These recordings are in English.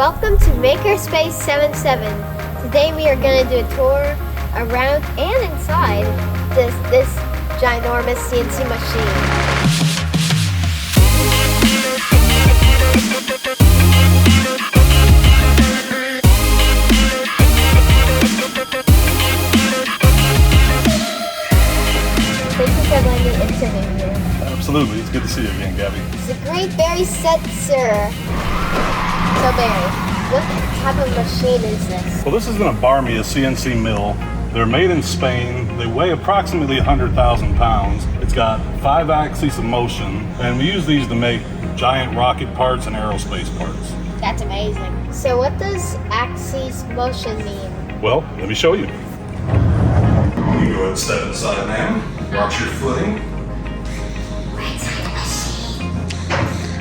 Welcome to Makerspace 77. Today we are going to do a tour around and inside this ginormous CNC machine. Thank you for letting me interview you. Absolutely, it's good to see you again, Gabby. It's a great berry set, sir. So Barry, what type of machine is this? Well, this is an IBARMIA CNC mill. They're made in Spain. They weigh approximately 100,000 pounds. It's got 5 axes of motion, and we use these to make giant rocket parts and aerospace parts. That's amazing. So what does Axis motion mean? Well, let me show you. You go ahead and step inside, ma'am. Watch your footing.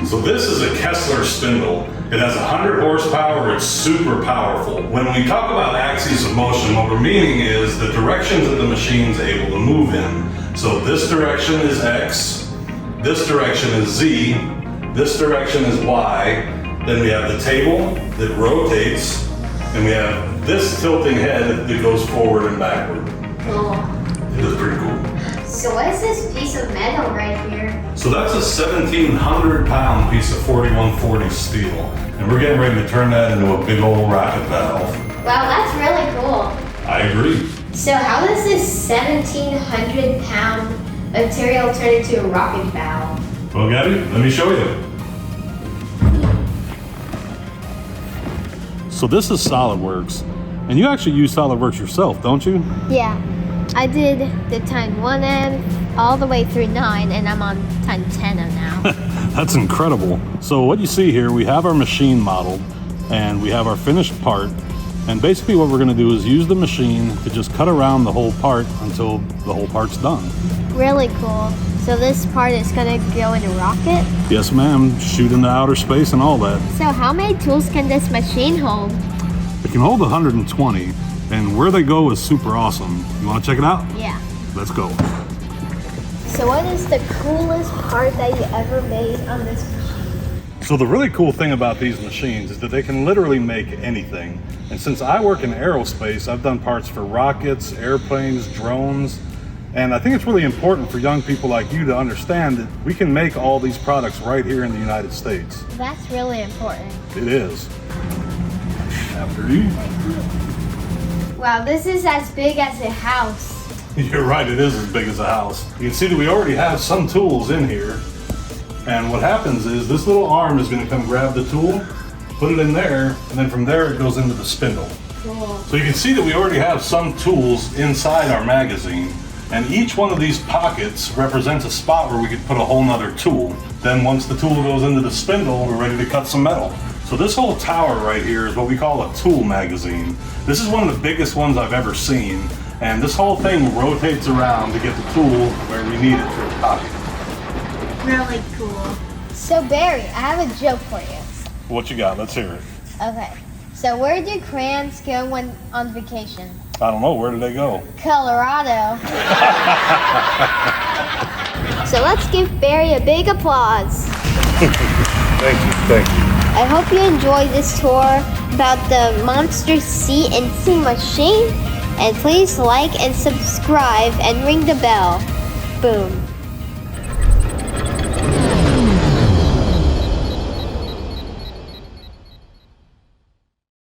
So this is a Kessler spindle. It has 100 horsepower, it's super powerful. When we talk about axes of motion, what we're meaning is the directions that the machine's able to move in. So this direction is X, this direction is Z, this direction is Y, then we have the table that rotates, and we have this tilting head that goes forward and backward. Cool. It is pretty cool. So what is this piece of metal right here? So that's a 1,700 pound piece of 4140 steel. And we're getting ready to turn that into a big old rocket valve. Wow, that's really cool. I agree. So how does this 1,700 pound material turn into a rocket valve? Well, Gabby, let me show you. So this is SolidWorks. And you actually use SolidWorks yourself, don't you? Yeah. I did the time 1M all the way through 9, and I'm on time 10 now. That's incredible. So what you see here, we have our machine modeled, and we have our finished part. And basically what we're gonna do is use the machine to just cut around the whole part until the whole part's done. Really cool. So this part is gonna go in a rocket? Yes, ma'am, shoot into outer space and all that. So how many tools can this machine hold? It can hold 120. And where they go is super awesome. You want to check it out? Yeah. Let's go. So what is the coolest part that you ever made on this machine? So the really cool thing about these machines is that they can literally make anything. And since I work in aerospace, I've done parts for rockets, airplanes, drones. And I think it's really important for young people like you to understand that we can make all these products right here in the United States. That's really important. It is. After you. Wow, this is as big as a house. You're right, it is as big as a house. You can see that we already have some tools in here. And what happens is this little arm is going to come grab the tool, put it in there, and then from there it goes into the spindle. Cool. So you can see that we already have some tools inside our magazine. And each one of these pockets represents a spot where we could put a whole nother tool. Then once the tool goes into the spindle, we're ready to cut some metal. So this whole tower right here is what we call a tool magazine. This is one of the biggest ones I've ever seen. And this whole thing rotates around to get the tool where we need it for the pocket. Really cool. So Barry, I have a joke for you. What you got? Let's hear it. Okay. So where do crayons go when on vacation? I don't know. Where did they go? Colorado. So let's give Barry a big applause. Thank you. Thank you. I hope you enjoyed this tour about the Monster CNC Machine. And please like and subscribe and ring the bell. Boom.